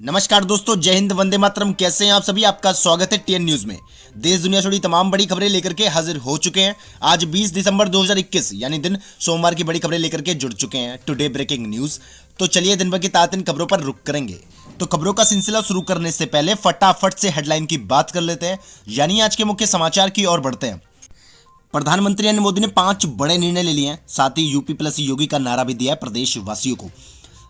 नमस्कार दोस्तों, जय हिंद, वंदे मातरम। कैसे हैं आप सभी? आपका स्वागत है टीएन न्यूज में। देश दुनिया से जुड़ी तमाम बड़ी खबरें लेकर के हाजिर हो चुके हैं। आज 20 दिसंबर 2021 यानी दिन सोमवार की बड़ी खबरें लेकर के जुड़ चुके हैं। Today breaking news. तो चलिए दिन भर की ताज़ा खबरों पर रुक करेंगे। तो खबरों का सिलसिला शुरू करने से पहले फटाफट से हेडलाइन की बात कर लेते हैं, यानी आज के मुख्य समाचार की ओर बढ़ते हैं। प्रधानमंत्री नरेंद्र मोदी ने 5 बड़े निर्णय ले लिए हैं। साथ ही यूपी प्लस योगी का नारा भी दिया है प्रदेशवासियों को।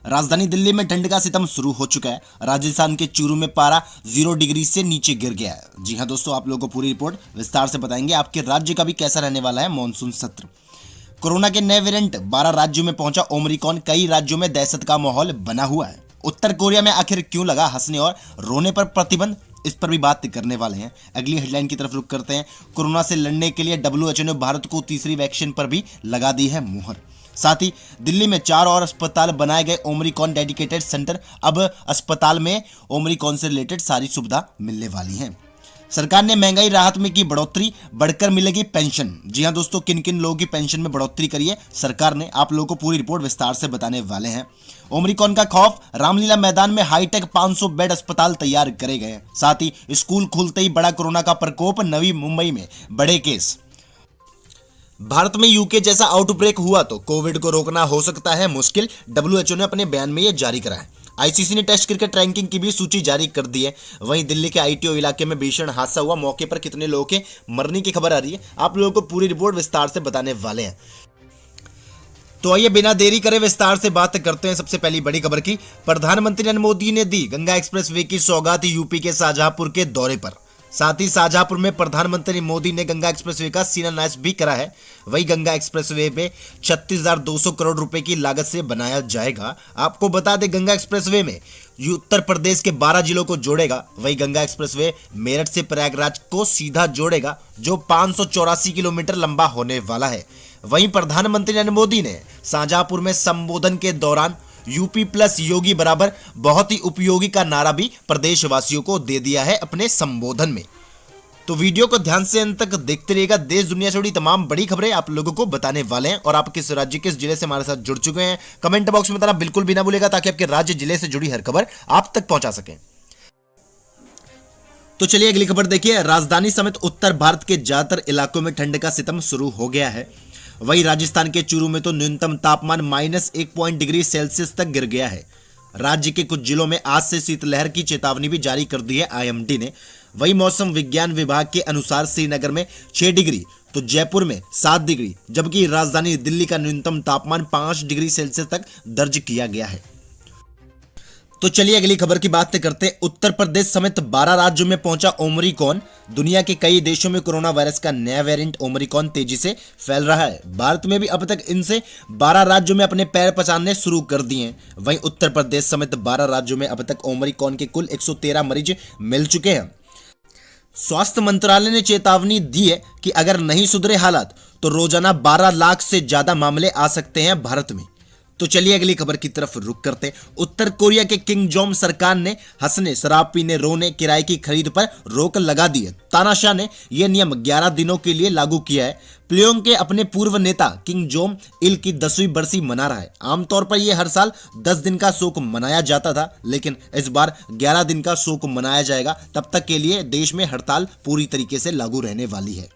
राजधानी दिल्ली में ठंड का सितम शुरू हो चुका है। राजस्थान के चूरू में पारा 0 डिग्री से नीचे गिर गया है। जी हां दोस्तों, आप लोगों को पूरी रिपोर्ट विस्तार से बताएंगे। आपके राज्य का भी कैसा रहने वाला है मॉनसून सत्र। कोरोना के नए वेरिएंट 12 राज्यों में पहुंचा ओमिक्रॉन। कई राज्यों में दहशत का माहौल बना हुआ है। उत्तर कोरिया में आखिर क्यों लगा हंसने और रोने पर प्रतिबंध, इस पर भी बात करने वाले हैं। अगली हेडलाइन की तरफ रुख करते हैं। कोरोना से लड़ने के लिए WHO ने भारत को तीसरी वैक्सीन पर भी लगा दी है मुहर। साथ ही दिल्ली में 4 और अस्पताल बनाए गए ओमिक्रॉन डेडिकेटेड सेंटर। अब अस्पताल में ओमिक्रॉन से रिलेटेड सारी सुविधा मिलने वाली है। सरकार ने महंगाई राहत में की बढ़ोतरी, बढ़कर मिलेगी पेंशन। जी हां दोस्तों, किन किन लोगों की पेंशन में बढ़ोतरी करी है सरकार ने, आप लोगों को पूरी रिपोर्ट विस्तार से बताने वाले हैं। ओमिक्रॉन का खौफ, रामलीला मैदान में हाईटेक 500 बेड अस्पताल तैयार करे गए। साथ ही स्कूल खुलते ही बड़ा कोरोना का प्रकोप, नवी मुंबई में बड़े केस। भारत में यूके जैसा आउटब्रेक हुआ तो कोविड को रोकना हो सकता है मुश्किल, WHO ने अपने बयान में यह जारी करा है। ICC ने टेस्ट क्रिकेट रैंकिंग की भी सूची जारी कर दी है। वहीं दिल्ली के ITO इलाके में भीषण हादसा हुआ। मौके पर कितने लोगों के मरने की खबर आ रही है, आप लोगों को पूरी रिपोर्ट विस्तार से बताने वाले हैं। तो आइए बिना देरी करे विस्तार से बात करते हैं सबसे पहली बड़ी खबर की। प्रधानमंत्री नरेंद्र मोदी ने दी गंगा एक्सप्रेसवे की सौगात यूपी के शाहजहांपुर के दौरे पर। साथ ही शाहजहांपुर में प्रधानमंत्री मोदी ने गंगा एक्सप्रेसवे का शिलान्यास भी करा है। वही गंगा एक्सप्रेसवे पे 36,200 करोड़ रुपए की लागत से बनाया जाएगा। आपको बता दें, गंगा एक्सप्रेसवे में उत्तर प्रदेश के 12 जिलों को जोड़ेगा। वही गंगा एक्सप्रेसवे मेरठ से प्रयागराज को सीधा जोड़ेगा, जो 584 किलोमीटर लंबा होने वाला है। वहीं प्रधानमंत्री नरेंद्र मोदी ने शाहजहांपुर में संबोधन के दौरान यूपी प्लस योगी बराबर बहुत ही उपयोगी का नारा भी प्रदेशवासियों को दे दिया है अपने संबोधन में। तो वीडियो को ध्यान से अंत तक देखते रहिएगा। देश दुनिया से जुड़ी तमाम बड़ी खबरें आप लोगों को बताने वाले हैं। और आप किस राज्य, किस जिले से हमारे साथ जुड़ चुके हैं, कमेंट बॉक्स में बताना बिल्कुल भी ना भूलेगा, ताकि आपके राज्य जिले से जुड़ी हर खबर आप तक पहुंचा सकें। तो चलिए अगली खबर देखिए। राजधानी समेत उत्तर भारत के ज्यादातर इलाकों में ठंड का सितम शुरू हो गया है। वहीं राजस्थान के चूरू में तो न्यूनतम तापमान -1 डिग्री सेल्सियस तक गिर गया है। राज्य के कुछ जिलों में आज से शीतलहर की चेतावनी भी जारी कर दी है IMD ने। वहीं मौसम विज्ञान विभाग के अनुसार श्रीनगर में 6 डिग्री तो जयपुर में 7 डिग्री, जबकि राजधानी दिल्ली का न्यूनतम तापमान 5 डिग्री सेल्सियस तक दर्ज किया गया है। तो चलिए अगली खबर की बात करते हैं। उत्तर प्रदेश समेत 12 राज्यों में पहुंचा ओमिक्रॉन। दुनिया के कई देशों में कोरोना वायरस का नया वेरिएंट ओमिक्रॉन तेजी से फैल रहा है। भारत में भी अब तक इनसे 12 राज्यों में अपने पैर पछाड़ने शुरू कर दिए हैं। वहीं उत्तर प्रदेश समेत 12 राज्यों में अब तक ओमिक्रॉन के कुल 113 मरीज मिल चुके हैं। स्वास्थ्य मंत्रालय ने चेतावनी दी है कि अगर नहीं सुधरे हालात तो रोजाना 12 लाख से ज्यादा मामले आ सकते हैं भारत में। तो चलिए अगली खबर की तरफ रुख करते हैं। उत्तर कोरिया के किंग जोम सरकार ने हंसने, शराब पीने, रोने, किराए की खरीद पर रोक लगा दी है। तानाशाह ने यह नियम 11 दिनों के लिए लागू किया है। प्योंग के अपने पूर्व नेता किंग जोम इल की 10वीं बरसी मना रहा है। आमतौर पर यह हर साल 10 दिन का शोक मनाया जाता था, लेकिन इस बार 11 दिन का शोक मनाया जाएगा। तब तक के लिए देश में हड़ताल पूरी तरीके से लागू रहने वाली है।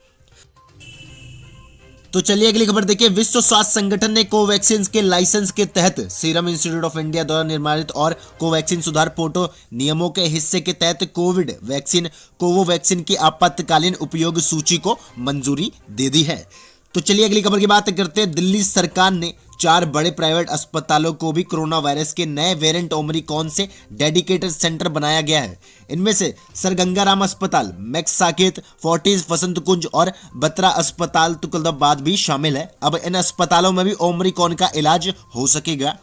तो चलिए अगली खबर देखिए। विश्व स्वास्थ्य संगठन ने कोवैक्सीन के लाइसेंस के तहत सीरम इंस्टीट्यूट ऑफ इंडिया द्वारा निर्माणित और कोवैक्सीन सुधार पोर्टो नियमों के हिस्से के तहत कोविड वैक्सीन कोवोवैक्सीन की आपातकालीन उपयोग सूची को मंजूरी दे दी है। तो चलिए अगली खबर की बात करते हैं। दिल्ली सरकार ने 4 बड़े प्राइवेट अस्पतालों को भी कोरोना वायरस के नए वेरिएंट ओमिक्रॉन से डेडिकेटेड सेंटर बनाया गया है। इनमें से सर गंगाराम अस्पताल, मैक्स साकेत, फोर्टिस वसंत कुंज और बत्रा अस्पताल तुगलकाबाद भी शामिल है। अब इन अस्पतालों में भी ओमिक्रॉन का इलाज हो सकेगा।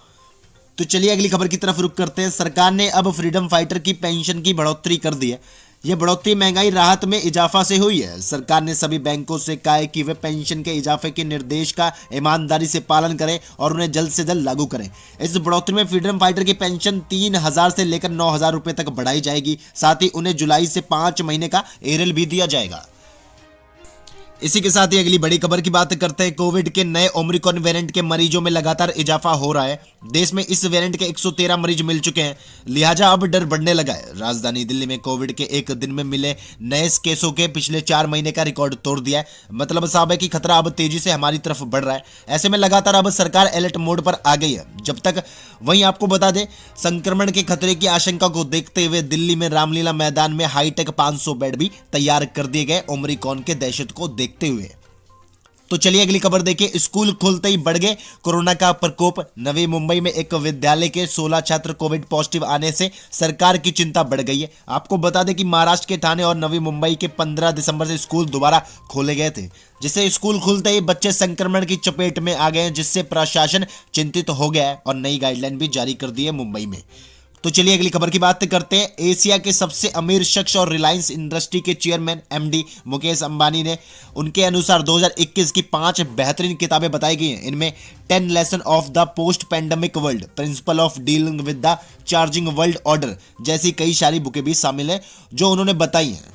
तो चलिए अगली खबर की तरफ रुख करते हैं। सरकार ने अब फ्रीडम फाइटर की पेंशन की बढ़ोतरी कर दी है। यह बढ़ोतरी महंगाई राहत में इजाफा से हुई है। सरकार ने सभी बैंकों से कहा है कि वे पेंशन के इजाफे के निर्देश का ईमानदारी से पालन करें और उन्हें जल्द से जल्द लागू करें। इस बढ़ोतरी में फ्रीडम फाइटर की पेंशन 3,000 से लेकर 9,000 रुपए तक बढ़ाई जाएगी। साथ ही उन्हें जुलाई से 5 महीने का एरियल भी दिया जाएगा। इसी के साथ ही अगली बड़ी खबर की बात करते हैं। कोविड के नए ओमिक्रॉन वेरिएंट के मरीजों में लगातार इजाफा हो रहा है। देश में इस वेरिएंट के 113 मरीज मिल चुके हैं, लिहाजा अब डर बढ़ने लगा है। राजधानी दिल्ली में कोविड के एक दिन में मिले नए केसों के पिछले 4 महीने का रिकॉर्ड तोड़ दिया है। मतलब साहब है कि खतरा अब तेजी से हमारी तरफ बढ़ रहा है। ऐसे में लगातार अब सरकार अलर्ट मोड पर आ गई है। जब तक वहीं आपको बता दें, संक्रमण के खतरे की आशंका को देखते हुए दिल्ली में रामलीला मैदान में हाईटेक 500 बेड भी तैयार कर दिए गए ओमिक्रॉन के दहशत को देखते हुए। तो चलिए अगली खबर देखिए। स्कूल खुलते ही बढ़ गए कोरोना का प्रकोप। नवी मुंबई में एक विद्यालय के 16 छात्र कोविड पॉजिटिव आने से सरकार की चिंता बढ़ गई है। आपको बता दें कि महाराष्ट्र के ठाणे और नवी मुंबई के 15 दिसंबर से स्कूल दोबारा खोले गए थे, जिससे स्कूल खुलते ही बच्चे संक्रमण की चपेट में आ गए हैं, जिससे प्रशासन चिंतित हो गया है और नई गाइडलाइन भी जारी कर दी है मुंबई में। तो चलिए अगली खबर की बात करते हैं। एशिया के सबसे अमीर शख्स और रिलायंस इंडस्ट्री के चेयरमैन एमडी मुकेश अंबानी ने उनके अनुसार 2021 की 5 बेहतरीन किताबें बताई गई हैं। इनमें 10 lesson of the post pandemic world, principle of dealing with the charging world order जैसी कई सारी बुकें भी शामिल हैं जो उन्होंने बताई हैं।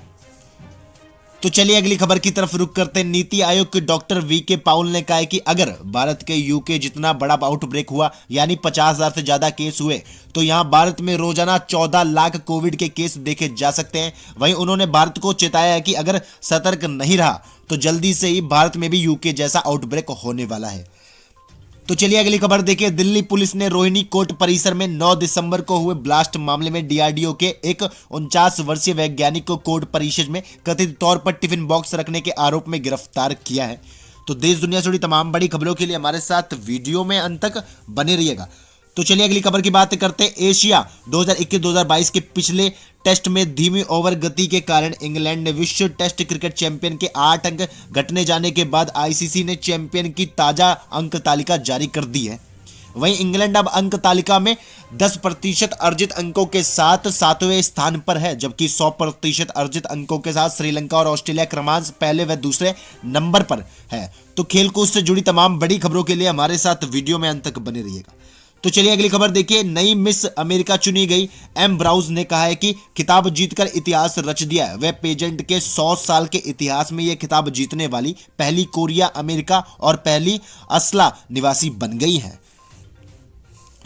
तो चलिए अगली खबर की तरफ रुख करते हैं। नीति आयोग के डॉक्टर वीके पॉल ने कहा है कि अगर भारत के यूके जितना बड़ा आउटब्रेक हुआ, यानी 50,000 से ज्यादा केस हुए, तो यहां भारत में रोजाना 14 लाख कोविड के केस देखे जा सकते हैं। वहीं उन्होंने भारत को चेताया है कि अगर सतर्क नहीं रहा तो जल्दी से ही भारत में भी यूके जैसा आउटब्रेक होने वाला है। तो चलिए अगली खबर देखिए। दिल्ली पुलिस ने रोहिणी कोर्ट परिसर में 9 दिसंबर को हुए ब्लास्ट मामले में डीआरडीओ के एक 49 वर्षीय वैज्ञानिक को कोर्ट परिसर में कथित तौर पर टिफिन बॉक्स रखने के आरोप में गिरफ्तार किया है। तो देश दुनिया से जुड़ी तमाम बड़ी खबरों के लिए हमारे साथ वीडियो में अंत तक बने रहिएगा। तो चलिए अगली खबर की बात करते हैं। एशिया 2021-2022 के पिछले टेस्ट में धीमी ओवर गति के कारण इंग्लैंड ने विश्व टेस्ट क्रिकेट चैंपियन के 8 अंक घटने जाने के बाद आईसीसी ने चैंपियन की ताजा अंक तालिका जारी कर दी है। वहीं इंग्लैंड अब अंक तालिका में 10% अर्जित अंकों के साथ 7वें स्थान पर है, जबकि 100% अर्जित अंकों के साथ श्रीलंका और ऑस्ट्रेलिया क्रमांक पहले व दूसरे नंबर पर है। तो खेलकूद से जुड़ी तमाम बड़ी खबरों के लिए हमारे साथ वीडियो में अंत तक बने रहिएगा। तो चलिए अगली खबर देखिए। नई मिस अमेरिका चुनी गई एम ब्राउज ने कहा है कि खिताब जीतकर इतिहास रच दिया है। वह पेजेंट के 100 साल के इतिहास में यह खिताब जीतने वाली पहली कोरिया अमेरिका और पहली असला निवासी बन गई है।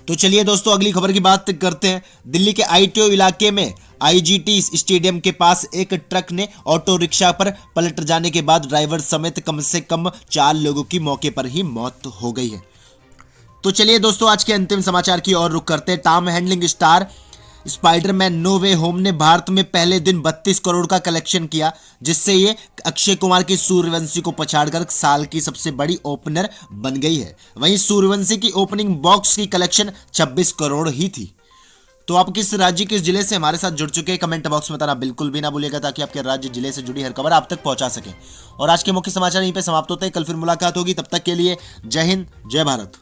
तो चलिए दोस्तों अगली खबर की बात करते हैं। दिल्ली के आईटीओ इलाके में आईजीटी स्टेडियम के पास एक ट्रक ने ऑटो रिक्शा पर पलट जाने के बाद ड्राइवर समेत कम से कम 4 लोगों की मौके पर ही मौत हो गई है। तो चलिए दोस्तों आज के अंतिम समाचार की ओर रुख करते हैं। टॉम हैंडलिंग star Spiderman no way home ने भारत में पहले दिन 32 करोड़ का कलेक्शन किया, जिससे ये अक्षय कुमार की सूर्यवंशी को पछाड़कर साल की सबसे बड़ी ओपनर बन गई है। वहीं सूर्यवंशी की ओपनिंग बॉक्स की कलेक्शन 26 करोड़ ही थी। तो आप किस राज्य किस जिले से हमारे साथ जुड़ चुके हैं, कमेंट बॉक्स में बताना बिल्कुल भी ना भूलिएगा, ताकि आपके राज्य जिले से जुड़ी हर खबर आप तक पहुंचा सके। और आज के मुख्य समाचार यहीं पे समाप्त होते हैं। कल फिर मुलाकात होगी, तब तक के लिए जय हिंद जय भारत।